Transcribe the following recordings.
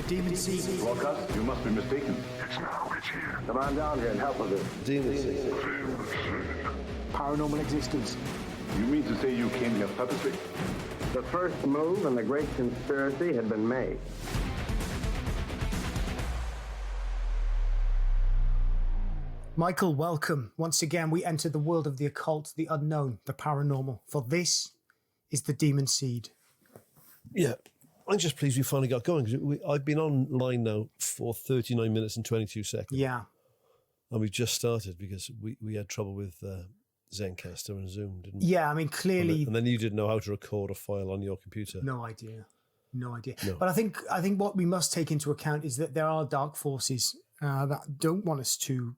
Demon Seed. Broadcast, you must be mistaken. It's now, it's here. Come on down here and help with this. Demon Seed. Paranormal existence. You mean to say you came here purposely? The first move in the great conspiracy had been made. Michael, welcome. Once again, we enter the world of the occult, the unknown, the paranormal. For this is the Demon Seed. Yeah, I'm just pleased we finally got going. Because I've been online now for 39 minutes and 22 seconds. Yeah. And we just started because we had trouble with Zencastr and Zoom, didn't we? Yeah, I mean, clearly... And then you didn't know how to record a file on your computer. No idea. No. But I think what we must take into account is that there are dark forces that don't want us to...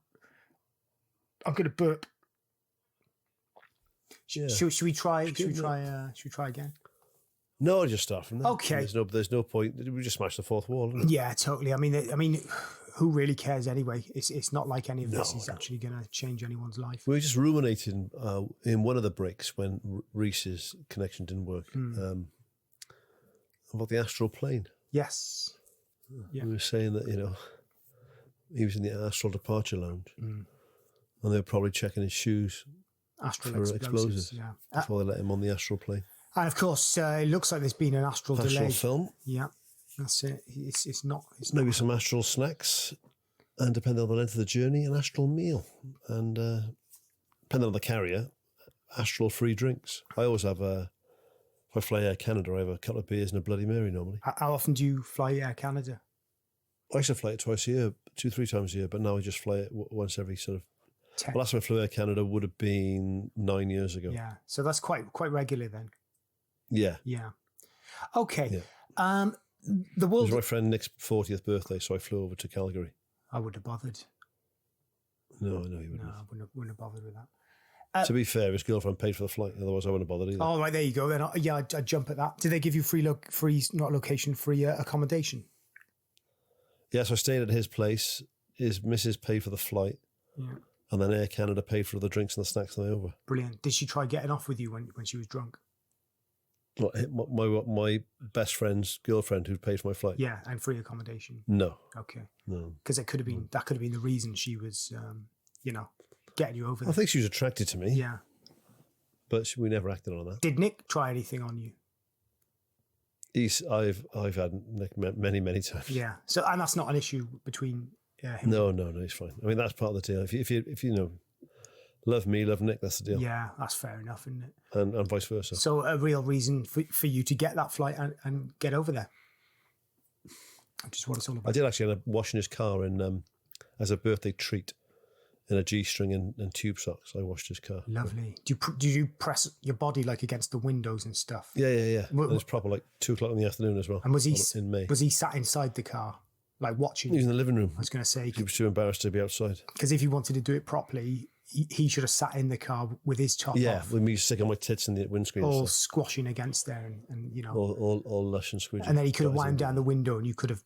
I'm going to burp. Yeah. Should we try again? No, just start from there. Okay. There's no point. We just smashed the fourth wall, didn't it? Yeah, totally. I mean, who really cares anyway? It's not like any of this is actually going to change anyone's life. We were just ruminating in one of the breaks when Reese's connection didn't work about the astral plane. Yes. Yeah. We were saying that, he was in the astral departure lounge and they were probably checking his shoes Astral for explosives yeah. before they let him on the astral plane. And of course, it looks like there's been an astral delay. Film. Yeah, that's it. It's not. Maybe some astral snacks, and depending on the length of the journey, an astral meal, and depending on the carrier, astral free drinks. I always have if I fly Air Canada, I have a couple of beers and a Bloody Mary normally. How often do you fly Air Canada? I used to fly it twice a year, 2-3 times a year, but now I just fly it once every sort of. 10. The last time I flew Air Canada would have been 9 years ago. Yeah, so that's quite regular then. Yeah. Yeah. Okay. Yeah. The It world. was my friend Nick's 40th birthday, so I flew over to Calgary. I wouldn't have bothered. No, I know you wouldn't. No, I wouldn't have bothered with that. To be fair, his girlfriend paid for the flight, otherwise I wouldn't have bothered either. Oh, right, there you go. Then I'd jump at that. Did they give you free accommodation? Yeah, so I stayed at his place. His missus paid for the flight. Yeah. And then Air Canada paid for the drinks and the snacks on the way over. Brilliant. Did she try getting off with you when she was drunk? My best friend's girlfriend who paid for my flight? Yeah, and free accommodation. No. Okay. No. Because that could have been the reason she was, getting you over there. I think she was attracted to me. Yeah. But we never acted on that. Did Nick try anything on you? I've had Nick many times. Yeah. So, and that's not an issue between him. No, he's fine. I mean, that's part of the deal. If you love me, love Nick, that's the deal. Yeah, that's fair enough, isn't it? And vice versa. So a real reason for you to get that flight and get over there. Which is what it's all about. I did actually end up washing his car in as a birthday treat in a G-string and tube socks. I washed his car. Lovely. Did you press your body like against the windows and stuff? Yeah. And it was proper like 2:00 in the afternoon as well. And was he sat inside the car, like watching? He was in the living room. I was going to say. He was too embarrassed to be outside. Because if he wanted to do it properly, he should have sat in the car with his top off. Yeah, with me sticking my tits in the windscreen. All squashing against there and All lush and squidgy. And then he could have wound down the window and you could have,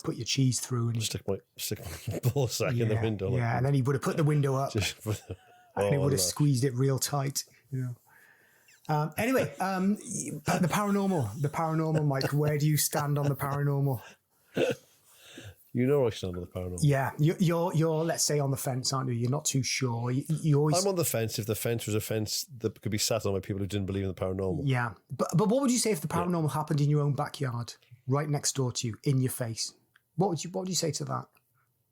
put your cheese through and stick my ball sack in the window. Yeah, and then he would have put the window up and he would have squeezed it real tight. Anyway, the paranormal, Mike, where do you stand on the paranormal? You know I stand on the paranormal. Yeah, you're let's say on the fence, aren't you? You're not too sure. You always. I'm on the fence if the fence was a fence that could be sat on by people who didn't believe in the paranormal. Yeah, but what would you say if the paranormal happened in your own backyard, right next door to you, in your face? What would you say to that?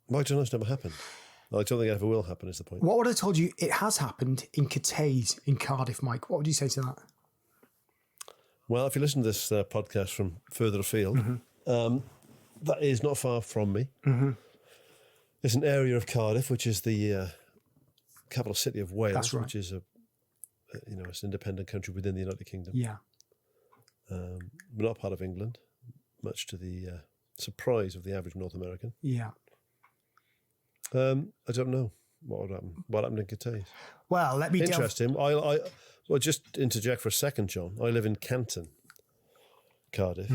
Well, I don't know. It's never happened. I don't think it ever will happen. Is the point? What would I told you? It has happened in Cathays in Cardiff, Mike. What would you say to that? Well, if you listen to this podcast from further afield. That is not far from me. Mm-hmm. It's an area of Cardiff, which is the capital city of Wales, That's right. which is it's an independent country within the United Kingdom. Yeah, but not part of England, much to the surprise of the average North American. Yeah. I don't know what would happen. What happened in Cathays? Well, let me interest him. Well, just interject for a second, John. I live in Canton, Cardiff.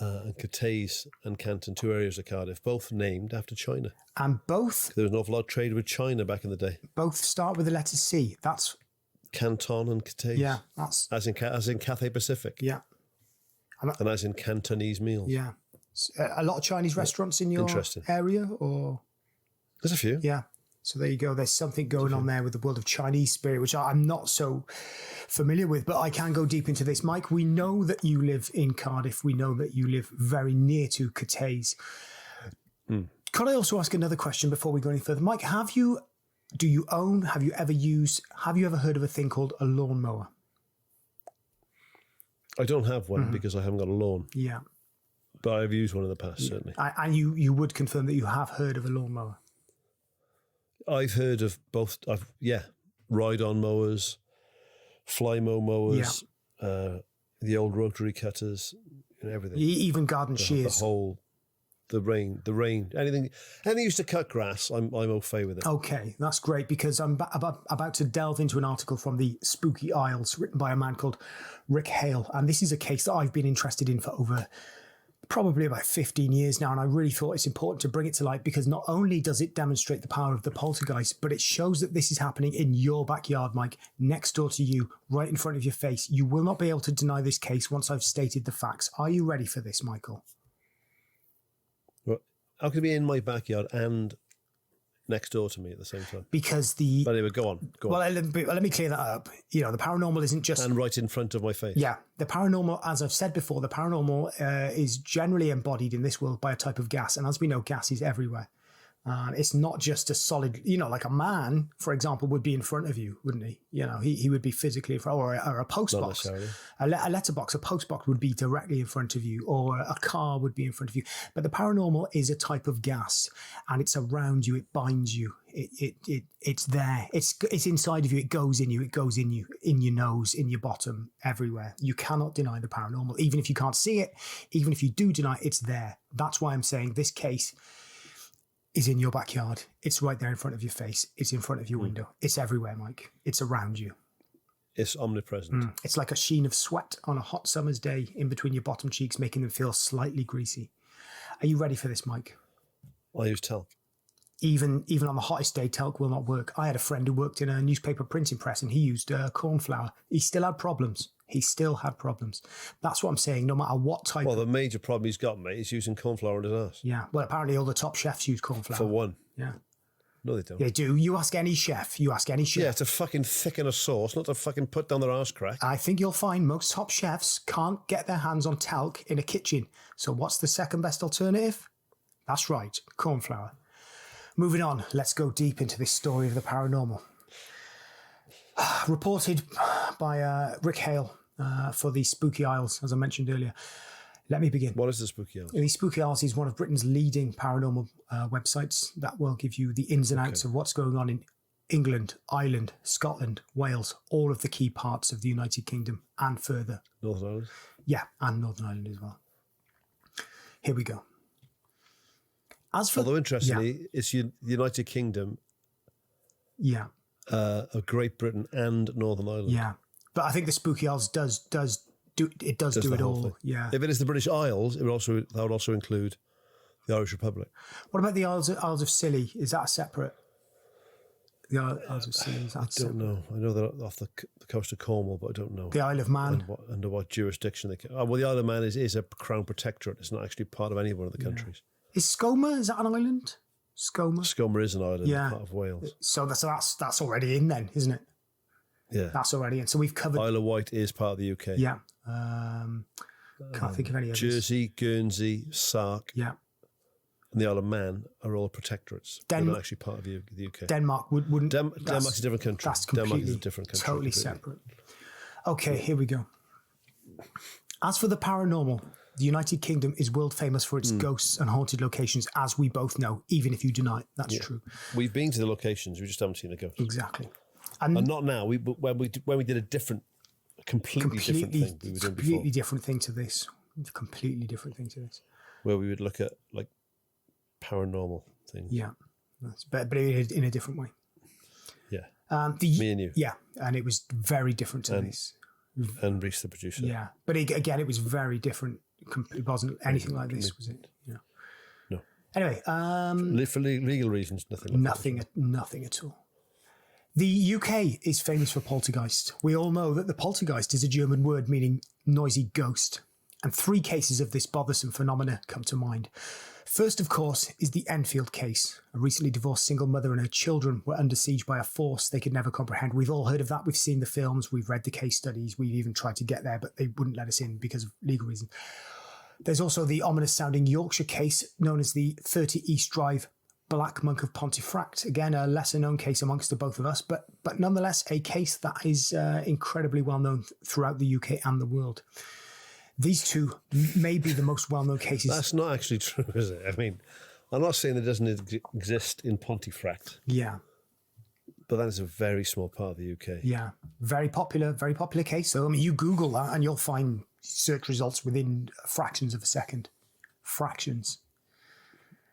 And Cathays and Canton, 2 areas of Cardiff, both named after China. And both... There was an awful lot of trade with China back in the day. Both start with the letter C. That's... Canton and Cathays. Yeah, that's... As in Cathay Pacific. Yeah. And as in Cantonese meals. Yeah. A lot of Chinese restaurants in your area, or there's a few. Yeah. So there you go. There's something going on there with the world of Chinese spirit, which I'm not so familiar with, but I can go deep into this. Mike, we know that you live in Cardiff. We know that you live very near to Cathays. Could I also ask another question before we go any further? Mike, have you ever heard of a thing called a lawnmower? I don't have one because I haven't got a lawn. Yeah. But I've used one in the past, certainly. And you would confirm that you have heard of a lawnmower? I've heard of both. Ride-on mowers, fly-mow mowers, the old rotary cutters, everything. Even garden shears. The rain, anything used to cut grass, I'm au fait with it. Okay, that's great, because I'm about to delve into an article from the Spooky Isles written by a man called Rick Hale. And this is a case that I've been interested in for over probably about 15 years now. And I really thought it's important to bring it to light, because not only does it demonstrate the power of the poltergeist, but it shows that this is happening in your backyard, Mike, next door to you, right in front of your face. You will not be able to deny this case once I've stated the facts. Are you ready for this, Michael? How could it be in my backyard and next door to me at the same time? Because But anyway, go on. Well, let me clear that up. The paranormal isn't just... And right in front of my face. Yeah. The paranormal, as I've said before, the paranormal is generally embodied in this world by a type of gas. And as we know, gas is everywhere. It's not just a solid, like a man, for example, would be in front of you, wouldn't he? He would be physically in front, or a post Not box. necessarily. A letterbox, a post box would be directly in front of you, or a car would be in front of you. But the paranormal is a type of gas, and it's around you, it binds you, it's there, it's inside of you, it goes in you, in your nose, in your bottom, everywhere. You cannot deny the paranormal, even if you can't see it, even if you do deny it, it's there. That's why I'm saying this case is in your backyard. It's right there in front of your face. It's in front of your window. It's everywhere, Mike. It's around you. It's omnipresent. It's like a sheen of sweat on a hot summer's day in between your bottom cheeks, making them feel slightly greasy. Are you ready for this, Mike? I use talc. Even on the hottest day, talc will not work. I had a friend who worked in a newspaper printing press, and he used corn flour. He still had problems. That's what I'm saying. No matter what type. Well, the major problem he's got, mate, is using corn flour in his ass. Yeah. Well, apparently all the top chefs use corn flour. For one. Yeah. No, they don't. They do. You ask any chef. Yeah, to fucking thicken a sauce, not to fucking put down their arse crack. I think you'll find most top chefs can't get their hands on talc in a kitchen. So what's the second best alternative? That's right, corn flour. Moving on, let's go deep into this story of the paranormal. Reported by Rick Hale for the Spooky Isles, as I mentioned earlier. Let me begin. What is the Spooky Isles? The Spooky Isles is one of Britain's leading paranormal websites that will give you the ins and outs of what's going on in England, Ireland, Scotland, Wales, all of the key parts of the United Kingdom and further. Northern Ireland? Yeah, and Northern Ireland as well. Here we go. Although interestingly, it's the United Kingdom, of Great Britain and Northern Ireland. Yeah, but I think the Spooky Isles does do it all. Thing. Yeah. If it is the British Isles, that would also include the Irish Republic. What about the Isles of Scilly? Is that separate? The Isles of Scilly, is that separate? I don't know. I know they're off the coast of Cornwall, but I don't know. The Isle of Man. Under what jurisdiction they can. Well, the Isle of Man is a crown protectorate. It's not actually part of any one of the countries. Is Skoma, is that an island? Skoma is an island, part of Wales. So that's already in then, isn't it? Yeah. That's already in. So we've covered... Isle of Wight is part of the UK. Yeah. Can't think of any others. Jersey, Guernsey, Sark. Yeah. And the Isle of Man are all protectorates. They're not actually part of the UK. Denmark wouldn't... Denmark's a different country. That's completely, Denmark is a different country. Totally separate. Okay, here we go. As for the paranormal, the United Kingdom is world famous for its ghosts and haunted locations, as we both know, even if you deny it. That's true. We've been to the locations, we just haven't seen the ghosts. Exactly. And not now. When we did a completely different thing. We were doing completely different thing to this. Completely different thing to this. Where we would look at like paranormal things. Yeah, but in a different way. Yeah. Me and you. Yeah, and it was very different to this. And Reese, the producer. Yeah, but again, it was very different. It wasn't anything like this, was it? Yeah. No. Anyway, for legal reasons, nothing at all. The UK is famous for poltergeist. We all know that the poltergeist is a German word meaning noisy ghost. And 3 cases of this bothersome phenomena come to mind. First, of course, is the Enfield case. A recently divorced single mother and her children were under siege by a force they could never comprehend. We've all heard of that. We've seen the films. We've read the case studies. We've even tried to get there, but they wouldn't let us in because of legal reasons. There's also the ominous-sounding Yorkshire case known as the 30 East Drive Black Monk of Pontefract. Again, a lesser-known case amongst the both of us, but nonetheless a case that is incredibly well-known throughout the UK and the world. These 2 may be the most well-known cases. That's not actually true, is it? I mean, I'm not saying it doesn't exist in Pontefract. Yeah. But that is a very small part of the UK. Yeah. Very popular case. So, I mean, you Google that and you'll find search results within fractions of a second. Fractions.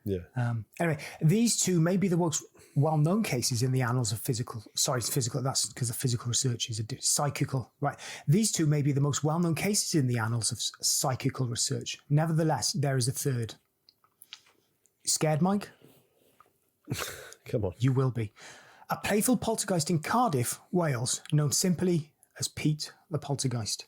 Yeah. Anyway, these 2 may be the most well-known cases in the annals of physical, that's because the physical research is psychical, right? These 2 may be the most well-known cases in the annals of psychical research. Nevertheless, there is a third. Scared, Mike? Come on. You will be. A playful poltergeist in Cardiff, Wales, known simply as Pete the Poltergeist.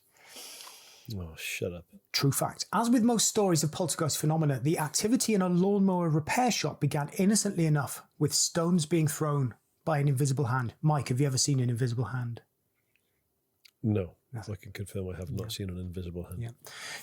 Oh, shut up. True fact. As with most stories of poltergeist phenomena, the activity in a lawnmower repair shop began innocently enough, with stones being thrown by an invisible hand. Mike, have you ever seen an invisible hand? No. I can confirm I have not seen an invisible hand. Yeah.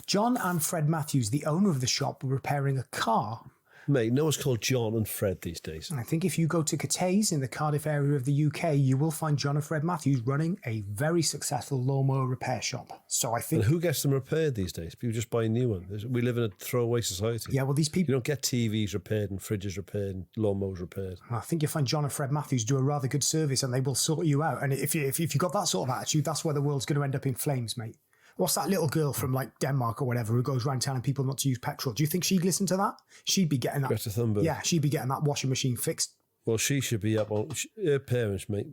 John and Fred Matthews, the owner of the shop, were repairing a car. Mate, no one's called John and Fred these days. And I think if you go to Cathays in the Cardiff area of the UK, you will find John and Fred Matthews running a very successful lawnmower repair shop. So I think... And who gets them repaired these days? People just buy a new one. We live in a throwaway society. Yeah, well, these people... You don't get TVs repaired and fridges repaired and lawnmowers repaired. I think you'll find John and Fred Matthews do a rather good service and they will sort you out. And if you've got that sort of attitude, that's where the world's going to end up in flames, mate. What's that little girl from like Denmark or whatever who goes around telling people not to use petrol? Do you think she'd listen to that? She'd be getting that. Greta Thunberg. Yeah, she'd be getting that washing machine fixed. Well, she should be up on her parents, mate.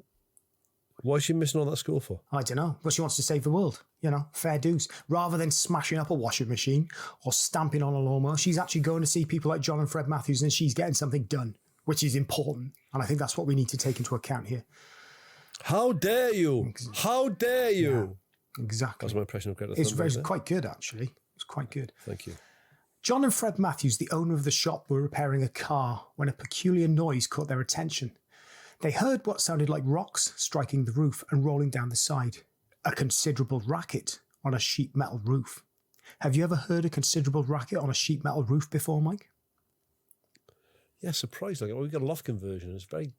Why is she missing all that school for? I don't know. Well, she wants to save the world. You know, fair dues. Rather than smashing up a washing machine or stamping on a lawnmower, she's actually going to see people like John and Fred Matthews and she's getting something done, which is important. And I think that's what we need to take into account here. How dare you? How dare you? Yeah. Exactly. That's my impression of Greta Thunberg. It's quite good, actually. It's quite good. Thank you. John and Fred Matthews, the owner of the shop, were repairing a car when a peculiar noise caught their attention. They heard what sounded like rocks striking the roof and rolling down the side. A considerable racket on a sheet metal roof. Have you ever heard a considerable racket on a sheet metal roof before, Mike? Yeah, surprised. Like, we got a loft conversion. It's very...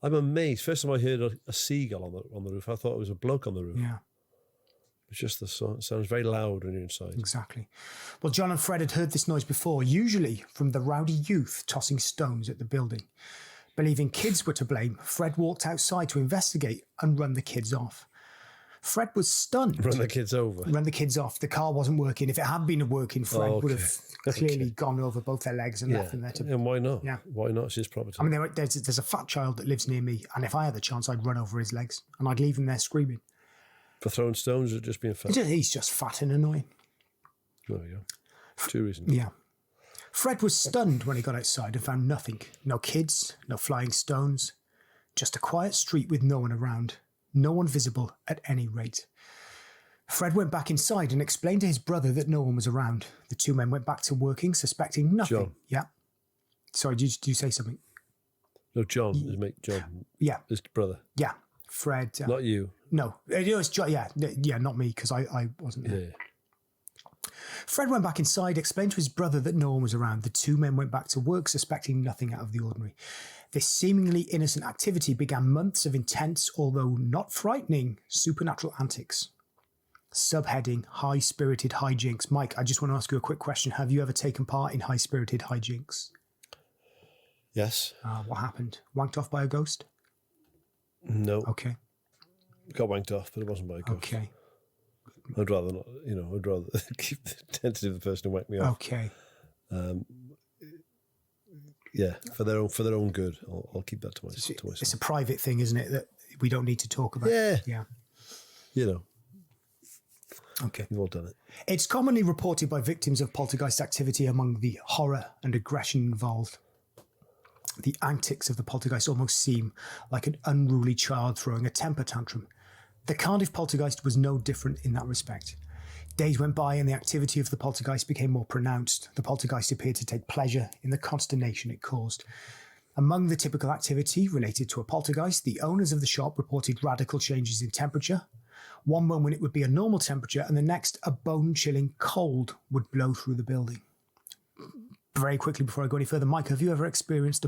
I'm amazed. First time I heard a seagull on the roof, I thought it was a bloke on the roof. Yeah. It's just the sound. It sounds very loud when you're inside. Exactly. Well, John and Fred had heard this noise before, usually from the rowdy youth tossing stones at the building. Believing kids were to blame, Fred walked outside to investigate and run the kids off. Fred was stunned. Run the kids over. Run the kids off. The car wasn't working. If it had been working, Fred would have clearly gone over both their legs and left them there. And why not? Yeah. Why not? It's his property. I mean, there's a fat child that lives near me, and if I had the chance, I'd run over his legs and I'd leave him there screaming. For throwing stones or just being fat? He's just fat and annoying. There we go. 2 reasons. Yeah. Fred was stunned when he got outside and found nothing. No kids, no flying stones. Just a quiet street with no one around. No one visible at any rate. Fred went back inside and explained to his brother that no one was around. The 2 men went back to working, suspecting nothing. John. Yeah. Sorry, did you say something? No, John. His mate John. Yeah. His brother. Yeah. Fred. Not you. No. It's John. Yeah, not me, because I wasn't there. Yeah. Fred went back inside, explained to his brother that no one was around. The 2 men went back to work, suspecting nothing out of the ordinary. This seemingly innocent activity began months of intense, although not frightening, supernatural antics. Subheading, high-spirited hijinks. Mike, I just want to ask you a quick question. Have you ever taken part in high-spirited hijinks? Yes. What happened? Wanked off by a ghost? No. Okay. Got wanked off, but it wasn't by a ghost. Okay. I'd rather not, I'd rather keep the tentative the person who wanked me off. Okay. Yeah, for their own good. I'll keep that to myself. It's a private thing, isn't it, that we don't need to talk about? Yeah. Yeah. Okay. You've all done it. It's commonly reported by victims of poltergeist activity among the horror and aggression involved. The antics of the poltergeist almost seem like an unruly child throwing a temper tantrum. The Cardiff Poltergeist was no different in that respect. Days went by and the activity of the poltergeist became more pronounced. The poltergeist appeared to take pleasure in the consternation it caused. Among the typical activity related to a poltergeist, the owners of the shop reported radical changes in temperature. One moment it would be a normal temperature, and the next a bone-chilling cold would blow through the building. Very quickly before I go any further, Mike, have you ever experienced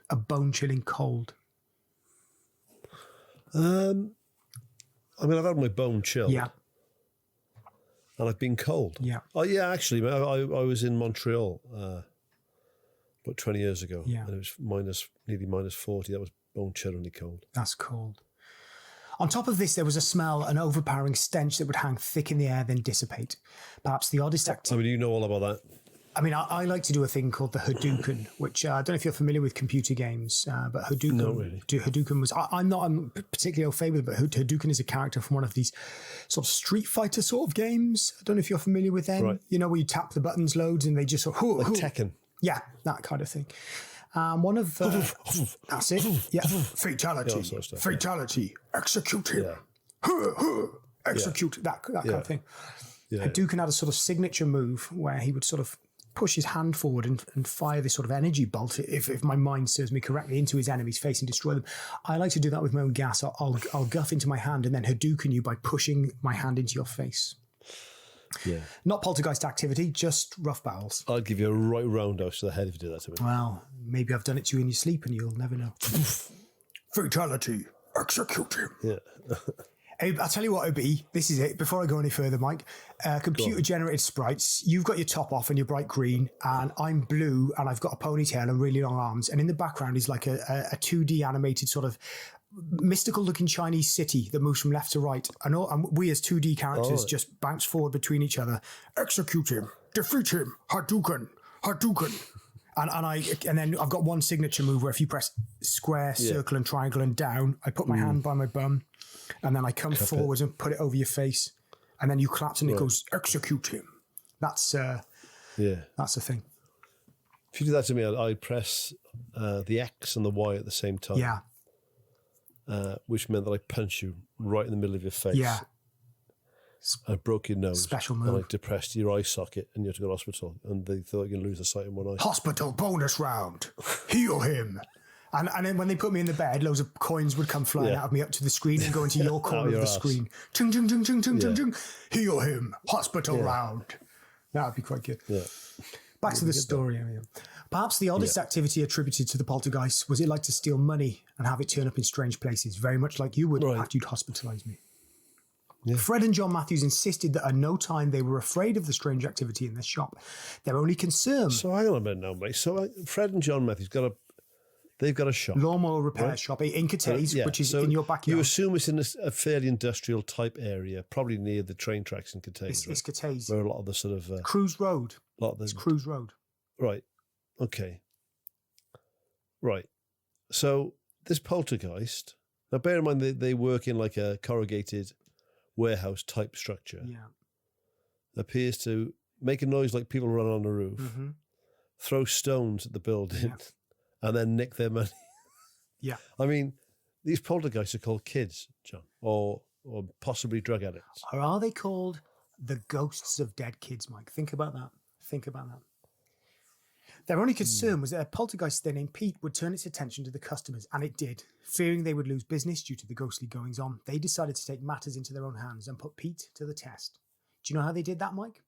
a bone-chilling cold? I mean, I've had my bone chilled. Yeah. And I've been cold. Yeah. Oh, yeah, actually, I was in Montreal about 20 years ago. Yeah. And it was nearly minus 40. That was bone-chillingly cold. That's cold. On top of this, there was a smell, an overpowering stench that would hang thick in the air, then dissipate. Perhaps the oddest I mean, you know all about that. I mean, I like to do a thing called the Hadouken, which I don't know if you're familiar with computer games, but Hadouken. No, really. Hadouken was. I'm particularly au fait with it, but Hadouken is a character from one of these sort of Street Fighter sort of games. I don't know if you're familiar with them. Right. You know, where you tap the buttons loads and they just sort of. Like Tekken. Yeah, that kind of thing. One of that's it. Yeah, fatality, Yeah, sort of stuff, fatality, execute him, execute that kind of thing. Yeah. Hadouken had a sort of signature move where he would sort of push his hand forward and fire this sort of energy bolt, if my mind serves me correctly, into his enemy's face and destroy them. I like to do that with my own gas. I'll guff into my hand and then Hadouken you by pushing my hand into your face. Yeah. Not poltergeist activity, just rough bowels. I'd give you a right roundhouse to the head if you did that to me. Well, maybe I've done it to you in your sleep and you'll never know. Fatality, execute him. Yeah. I'll tell you what, OB, this is it. Before I go any further, Mike, computer-generated sprites, you've got your top off and you're bright green, and I'm blue, and I've got a ponytail and really long arms, and in the background is like a 2D animated sort of mystical-looking Chinese city that moves from left to right. And we as 2D characters just bounce forward between each other. Execute him. Defeat him. Hadouken. Hadouken. And then I've got one signature move where if you press square, circle, and triangle and down, I put my hand by my bum, and then I come forwards and put it over your face, and then you collapse and it goes, execute him. That's the thing. If you do that to me, I'd press the X and the Y at the same time. Yeah. Which meant that I punch you right in the middle of your face. Yeah. I broke your nose. Special move. And I depressed your eye socket and you had to go to hospital. And they thought you were going to lose the sight in one eye. Hospital bonus round. Heal him. And then when they put me in the bed, loads of coins would come flying out of me up to the screen and go into your corner of the screen. Chung, chung, chung, chung, chung, chung, chung. Heal him. Hospital round. That would be quite good. Yeah. Back to the story. Perhaps the oddest activity attributed to the poltergeist was it like to steal money and have it turn up in strange places, very much like you would after you'd hospitalise me. Yeah. Fred and John Matthews insisted that at no time they were afraid of the strange activity in their shop. Their only concern... So hang on a minute now, mate. So Fred and John Matthews they've got a shop. Lawnmower repair shop in Cathays, which is in your backyard. You assume it's in a fairly industrial type area, probably near the train tracks in Cathays. It's Cathays. Where a lot of the sort of... Cruise Road. It's Cruise Road. Right. Okay. Right. So this poltergeist... Now bear in mind they work in like a corrugated warehouse type structure. Yeah. Appears to make a noise like people run on the roof, throw stones at the building, and then nick their money. Yeah. I mean, these poltergeists are called kids, John, or possibly drug addicts. Or are they called the ghosts of dead kids, Mike? Think about that. Their only concern was that a poltergeist they named Pete would turn its attention to the customers, and it did. Fearing they would lose business due to the ghostly goings-on, they decided to take matters into their own hands and put Pete to the test. Do you know how they did that, Mike?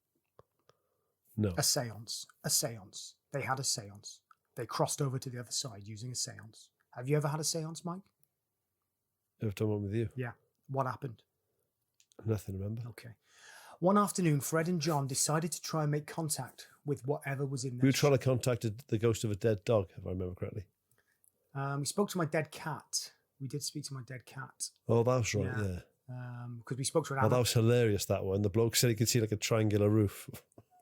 No. A seance. They had a seance. They crossed over to the other side using a seance. Have you ever had a seance, Mike? Ever done one with you? Yeah. What happened? Nothing, remember? Okay. One afternoon, Fred and John decided to try and make contact with whatever was in there. We were trying to contact the ghost of a dead dog, if I remember correctly. We spoke to my dead cat. We did speak to my dead cat. Oh, that was right, yeah. Because we spoke to an that was hilarious, that one. The bloke said he could see like a triangular roof.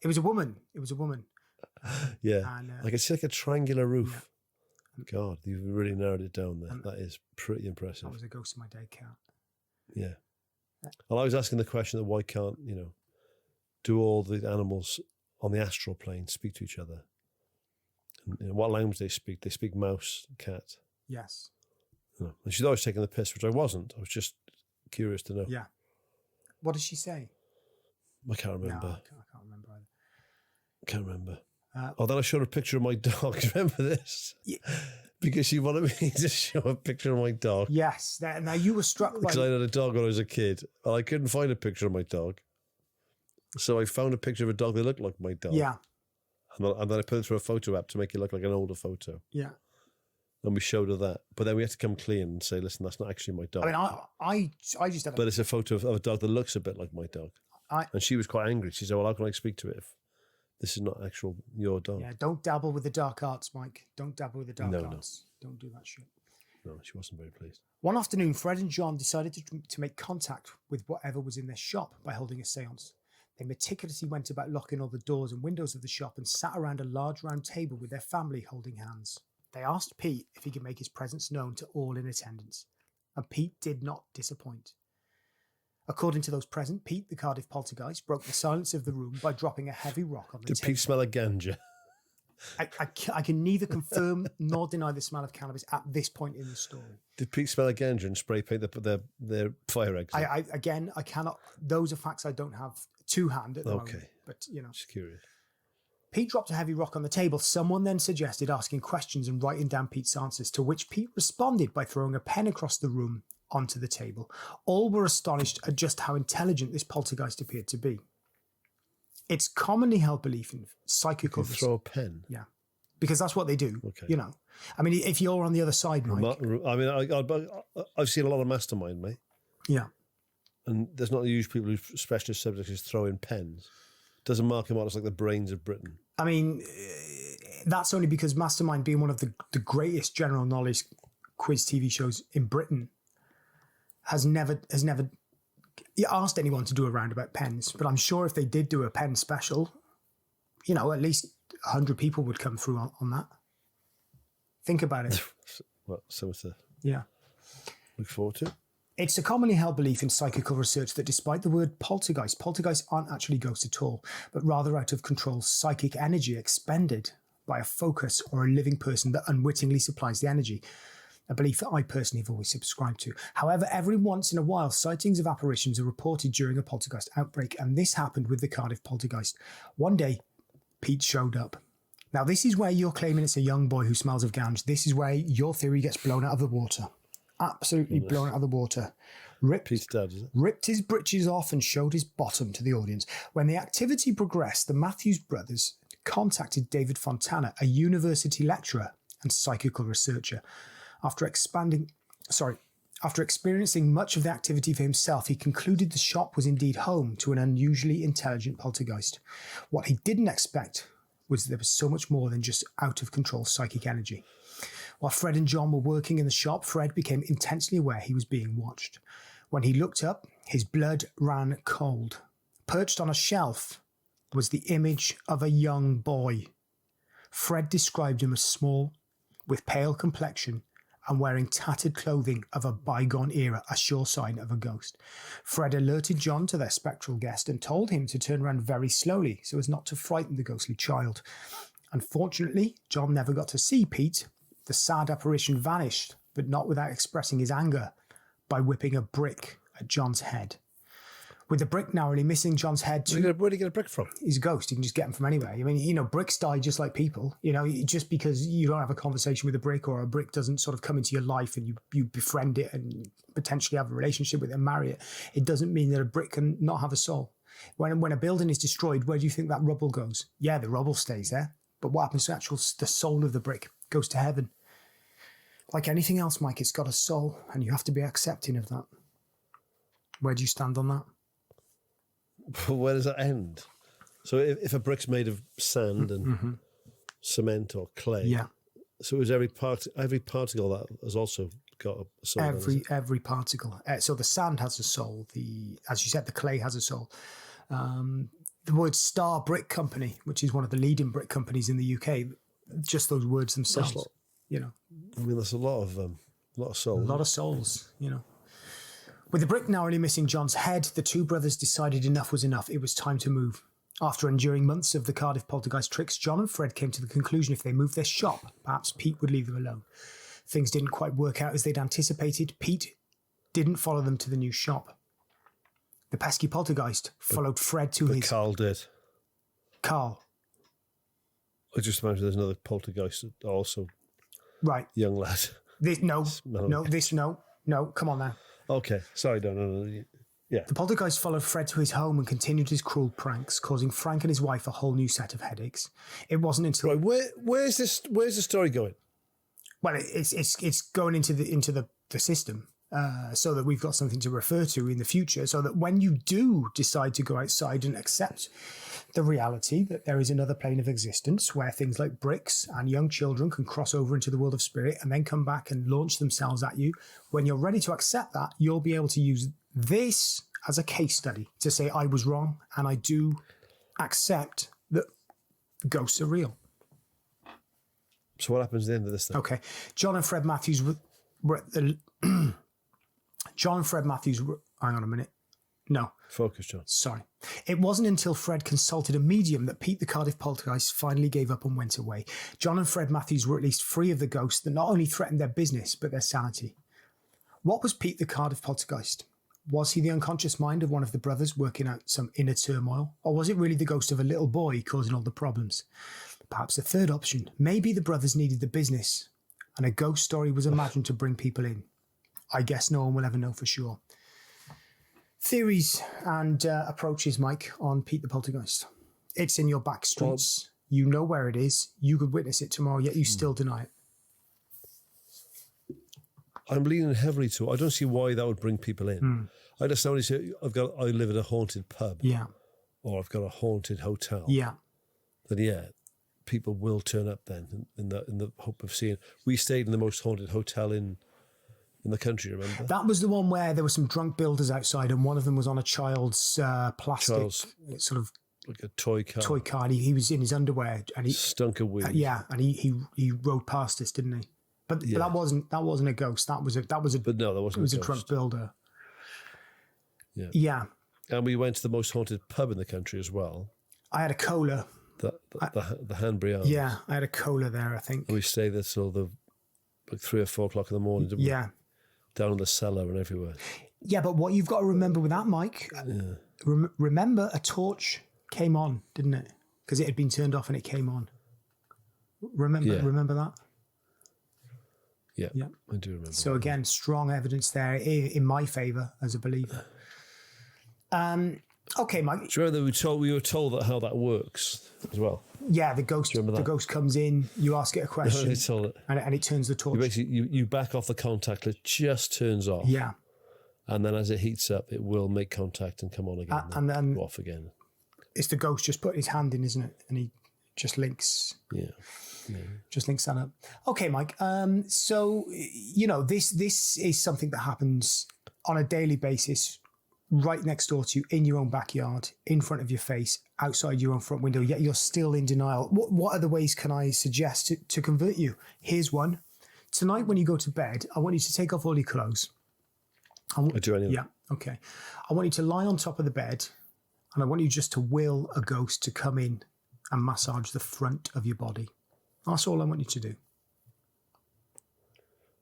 It was a woman. Yeah. And, I could see like a triangular roof. Yeah. God, you've really narrowed it down there. That is pretty impressive. That was a ghost of my dead cat. Yeah. Well, I was asking the question that why can't, do all the animals on the astral plane speak to each other? And what language they speak? They speak mouse, cat. Yes. And she's always taking the piss, which I wasn't. I was just curious to know. Yeah. What does she say? I can't No, remember. I can't remember either. Can't remember. Then I showed her a picture of my dog. Remember this? Yeah. Because she wanted me to show a picture of my dog. Yes. Now you were struck by... Because I had a dog when I was a kid. And I couldn't find a picture of my dog. So I found a picture of a dog that looked like my dog. Yeah. And then I put it through a photo app to make it look like an older photo. Yeah. And we showed her that. But then we had to come clean and say, listen, that's not actually my dog. I mean, I just had But it's a photo of a dog that looks a bit like my dog. And she was quite angry. She said, well, how can I speak to it if this is not actual your dog? Yeah, don't dabble with the dark arts, Mike. Don't dabble with the dark arts. Don't do that shit. No, she wasn't very pleased. One afternoon, Fred and John decided to make contact with whatever was in their shop by holding a seance. They meticulously went about locking all the doors and windows of the shop and sat around a large round table with their family holding hands. They asked Pete if he could make his presence known to all in attendance, and Pete did not disappoint. According to those present, Pete, the Cardiff Poltergeist, broke the silence of the room by dropping a heavy rock on the Did table. Pete smell of ganja? I can neither confirm nor deny the smell of cannabis at this point in the story. Did Pete smell of ganja and spray paint their fire exit? I cannot. Those are facts I don't have to hand at the moment. But Just curious. Pete dropped a heavy rock on the table. Someone then suggested asking questions and writing down Pete's answers, to which Pete responded by throwing a pen across the room onto the table. All were astonished at just how intelligent this poltergeist appeared to be. It's commonly held belief in psychical... Throw a pen? Yeah. Because that's what they do, Okay. I mean, if you're on the other side, Mike... I mean, I've seen a lot of Mastermind, mate. Yeah. And there's not the usual people who specialist subjects just throw in pens. Doesn't mark him out as like the brains of Britain. I mean, that's only because Mastermind, being one of the greatest general knowledge quiz TV shows in Britain, has never asked anyone to do a round about pens. But I'm sure if they did do a pen special, at least 100 people would come through on that. Think about it. Well, something to Yeah. look forward to. It's a commonly held belief in psychical research that despite the word poltergeists aren't actually ghosts at all, but rather out of control psychic energy expended by a focus or a living person that unwittingly supplies the energy. A belief that I personally have always subscribed to. However, every once in a while, sightings of apparitions are reported during a poltergeist outbreak, and this happened with the Cardiff Poltergeist. One day, Pete showed up. Now, this is where you're claiming it's a young boy who smells of ganj. This is where your theory gets blown out of the water. Absolutely blown out of the water. Pete's dad, is it? Ripped his britches off and showed his bottom to the audience. When the activity progressed, the Matthews brothers contacted David Fontana, a university lecturer and psychical researcher. After experiencing much of the activity for himself, he concluded the shop was indeed home to an unusually intelligent poltergeist. What he didn't expect was there was so much more than just out-of-control psychic energy. While Fred and John were working in the shop, Fred became intensely aware he was being watched. When he looked up, his blood ran cold. Perched on a shelf was the image of a young boy. Fred described him as small, with pale complexion, and wearing tattered clothing of a bygone era, a sure sign of a ghost. Fred alerted John to their spectral guest and told him to turn around very slowly so as not to frighten the ghostly child. Unfortunately, John never got to see Pete. The sad apparition vanished, but not without expressing his anger by whipping a brick at John's head. With the brick narrowly missing John's head... Where do you get a brick from? He's a ghost. You can just get them from anywhere. I mean, bricks die just like people. Just because you don't have a conversation with a brick, or a brick doesn't sort of come into your life and you befriend it and potentially have a relationship with it and marry it, it doesn't mean that a brick can not have a soul. When a building is destroyed, where do you think that rubble goes? Yeah, the rubble stays there. But what happens to the soul of the brick? Goes to heaven. Like anything else, Mike, it's got a soul, and you have to be accepting of that. Where do you stand on that? Where does that end? So if a brick's made of sand and cement or clay, yeah. So it was every particle that has also got a soul. Every particle. So the sand has a soul. As you said, the clay has a soul. The word Star Brick Company, which is one of the leading brick companies in the UK, just those words themselves. I mean, that's a lot of souls. A lot of souls. With the brick narrowly missing John's head, the two brothers decided enough was enough. It was time to move. After enduring months of the Cardiff Poltergeist tricks, John and Fred came to the conclusion if they moved their shop, perhaps Pete would leave them alone. Things didn't quite work out as they'd anticipated. Pete didn't follow them to the new shop. The pesky poltergeist followed Fred to his... Carl did. Carl. I just imagine there's another poltergeist also. Right. Young lad. No, come on now. Okay, sorry, no. Yeah. The poltergeist followed Fred to his home and continued his cruel pranks, causing Frank and his wife a whole new set of headaches. It wasn't until... Right, where's the story going? Well, it's going into the system, so that we've got something to refer to in the future, so that when you do decide to go outside and accept the reality that there is another plane of existence where things like bricks and young children can cross over into the world of spirit and then come back and launch themselves at you, when you're ready to accept that, you'll be able to use this as a case study to say, I was wrong and I do accept that ghosts are real. So what happens at the end of this thing? Okay. John and Fred Matthews were at the... John and Fred Matthews were... Hang on a minute. No. Focus, John. Sorry. It wasn't until Fred consulted a medium that Pete the Cardiff Poltergeist finally gave up and went away. John and Fred Matthews were at least free of the ghost that not only threatened their business, but their sanity. What was Pete the Cardiff Poltergeist? Was he the unconscious mind of one of the brothers working out some inner turmoil? Or was it really the ghost of a little boy causing all the problems? Perhaps a third option. Maybe the brothers needed the business and a ghost story was imagined to bring people in. I guess no one will ever know for sure. Theories and approaches, Mike, on Pete the Poltergeist. It's in your back streets. You know where it is. You could witness it tomorrow, yet you still deny it. I'm leaning heavily to it. I don't see why that would bring people in. I just only say I live in a haunted pub. Yeah. Or I've got a haunted hotel. Yeah. Then people will turn up then in the hope of seeing. We stayed in the most haunted hotel in the country, remember? That was the one where there were some drunk builders outside and one of them was on a child's plastic sort of like a toy car. And he was in his underwear and he stunk of weed. And he rode past us, didn't he? But that wasn't a ghost. That was a But no, that wasn't. It was a a drunk builder. Yeah. Yeah. And we went to the most haunted pub in the country as well. I had a cola. The Hanbury Arms. Yeah, I had a cola there, I think. And we stayed there till 3 or 4 o'clock in the morning, didn't we? Yeah. Down in the cellar and everywhere. Yeah, but what you've got to remember with that, Mike, remember a torch came on, didn't it? Because it had been turned off and it came on. Remember that? Yeah, I do remember. So again, strong evidence there in my favour as a believer. Okay, Mike. Do you remember that we were told that how that works as well? Yeah, the ghost comes in, you ask it a question, and it turns the torch. You back off the contact, it just turns off. Yeah. And then as it heats up, it will make contact and come on again. And then go off again. It's the ghost just putting his hand in, isn't it? And he just links. Yeah. Just links that up. Okay, Mike. So, this is something that happens on a daily basis, right next door to you, in your own backyard, in front of your face, outside your own front window, yet you're still in denial. What other ways can I suggest to convert you? Here's one. Tonight, when you go to bed, I want you to take off all your clothes. I do anyway. Yeah, okay. I want you to lie on top of the bed, and I want you just to will a ghost to come in and massage the front of your body. That's all I want you to do.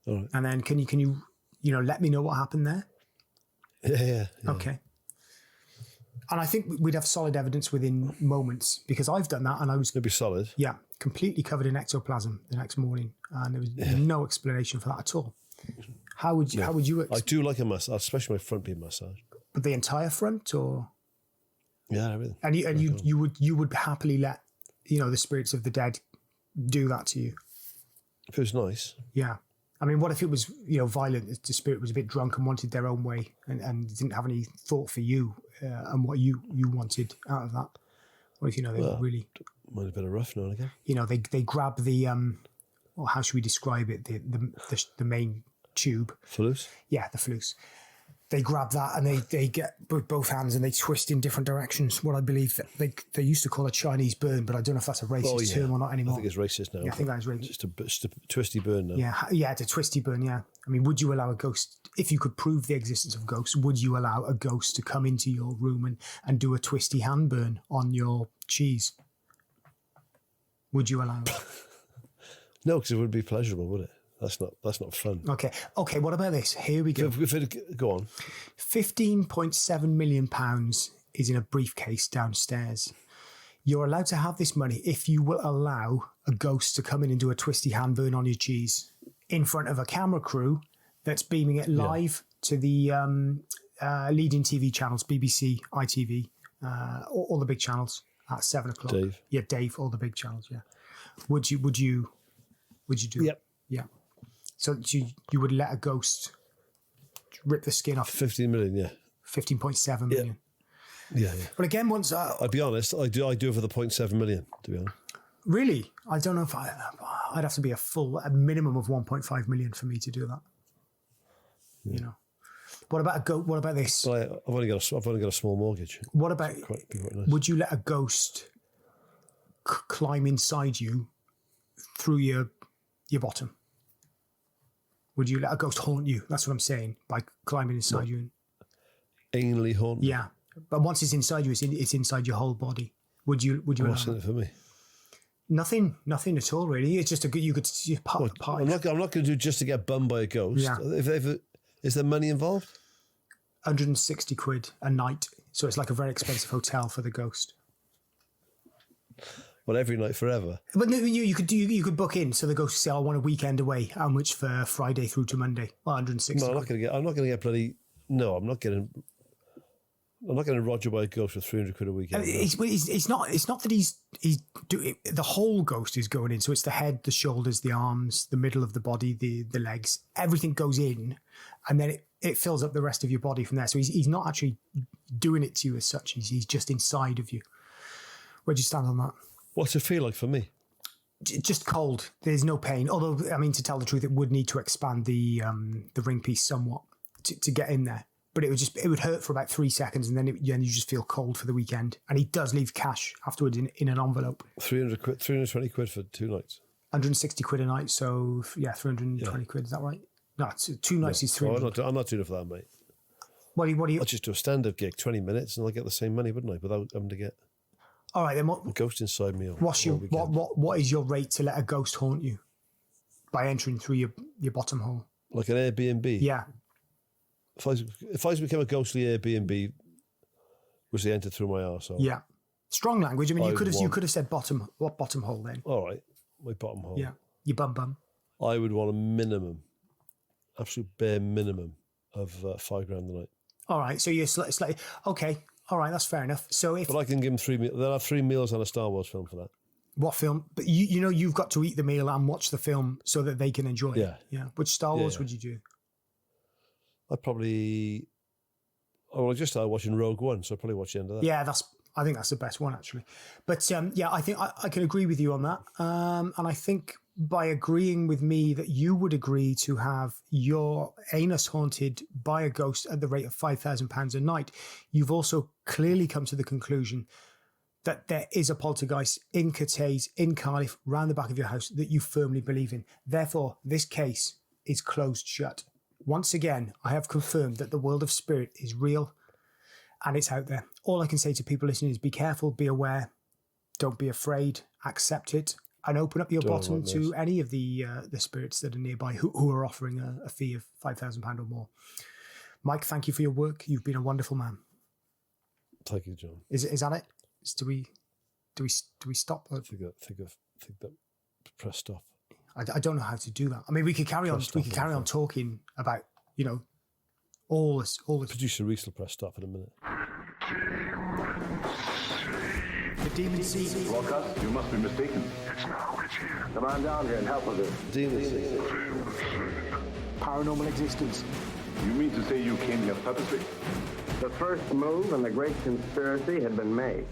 All right. And then can you let me know what happened there? Yeah. Okay. And I think we'd have solid evidence within moments, because I've done that and I was... It'd be solid. Yeah, completely covered in ectoplasm the next morning, and there was no explanation for that at all. How would you... I do like a massage, especially my front being massaged. But the entire front, or... Yeah, everything. And you would happily let the spirits of the dead do that to you? If it was nice. Yeah. I mean, what if it was violent? The spirit was a bit drunk and wanted their own way, and didn't have any thought for you and what you wanted out of that? What if they were really... Might have been a rough now and again. They grab the or how should we describe it? The main tube. Flus? Yeah, the flus. They grab that and they get both hands and they twist in different directions. What I believe that they used to call a Chinese burn, but I don't know if that's a racist term or not anymore. I think it's racist now. Yeah, I think that is racist. Just a twisty burn now. Yeah, it's a twisty burn. Yeah, I mean, would you allow a ghost, if you could prove the existence of ghosts? Would you allow a ghost to come into your room and do a twisty hand burn on your cheese? Would you allow it? No, because it wouldn't be pleasurable, would it? That's not fun. Okay. What about this? Here we go. Go on. £15.7 million is in a briefcase downstairs. You're allowed to have this money if you will allow a ghost to come in and do a twisty hand burn on your cheese in front of a camera crew that's beaming it live to the leading TV channels, BBC, ITV, all the big channels at 7 o'clock. Dave. Yeah, Dave, all the big channels, yeah. Would you do it? Yep. Yeah. So you would let a ghost rip the skin off 15 million, yeah. 15.7 million. Yeah. But again, once I'll be honest, I do it for the 0.7 million, to be honest. really, I don't know if I'd have to be a minimum of 1.5 million for me to do that. You know, what about this? But I've only got a small mortgage. What about? Quite nice. Would you let a ghost climb inside you through your bottom? Would you let a ghost haunt you? That's what I'm saying, by climbing inside you. Anally haunt me? Yeah, but once it's inside you, it's inside your whole body. Would you? What's in it for me? Nothing at all, really. It's just you could part. I'm not going to do just to get bummed by a ghost. Yeah. Is there money involved? 160 quid a night, so it's like a very expensive hotel for the ghost. Well, every night forever. But no, you could book in, so the ghost say, "I want a weekend away." How much for Friday through to Monday? Well, 160. No, I'm not going to get bloody. No, I'm not getting rogered by a ghost for 300 quid a weekend. It's not that he's doing the whole ghost is going in. So it's the head, the shoulders, the arms, the middle of the body, the legs. Everything goes in, and then it fills up the rest of your body from there. So he's not actually doing it to you as such. He's just inside of you. Where'd you stand on that? What's it feel like for me? Just cold. There's no pain. Although, I mean, to tell the truth, it would need to expand the ring piece somewhat to get in there. But it would hurt for about 3 seconds, and then you just feel cold for the weekend. And he does leave cash afterwards in an envelope. 320 quid for 2 nights. 160 quid a night. So yeah, 320 quid. Is that right? No, 2 nights is 300. I'm not doing it for that, mate. What do you? I'll just do a stand-up gig, 20 minutes, and I'll get the same money, wouldn't I? Without having to get all right then. a ghost inside me. What is your rate to let a ghost haunt you by entering through your bottom hole? Like an Airbnb. Yeah. If I was to become a ghostly Airbnb, which they entered through my arsehole. Yeah. Strong language. I mean, you could have said bottom hole then. All right, my bottom hole. Yeah. Your bum. I would want a minimum, absolute bare minimum of £5,000 a night. All right, so you're slightly okay. All right, that's fair enough. So but I can give them 3 meals. They'll have 3 meals on a Star Wars film for that. What film? But you've got to eat the meal and watch the film so that they can enjoy it. Yeah. Which Star Wars would you do? I just started watching Rogue One, so I'll probably watch the end of that. Yeah, I think that's the best one, actually. But I think I can agree with you on that. And I think by agreeing with me that you would agree to have your anus haunted by a ghost at the rate of £5,000 a night, you've also clearly come to the conclusion that there is a poltergeist in Cathays, in Cardiff, round the back of your house that you firmly believe in. Therefore, this case is closed shut. Once again, I have confirmed that the world of spirit is real and it's out there. All I can say to people listening is be careful, be aware, don't be afraid, accept it, and open up your bottom to any of the spirits that are nearby who are offering a fee of £5,000 or more. Mike, thank you for your work. You've been a wonderful man. Thank you, John. Is that it? Do we stop? I think that press stop. I don't know how to do that. I mean, we could carry on. We could carry on talking about all this. Producer Reese will press stop in a minute. The demon sees. Broadcast, you must be mistaken. It's now, it's here. Come on down here and help with this. Demon sees. Paranormal existence. You mean to say you came here purposely? The first move in the great conspiracy had been made.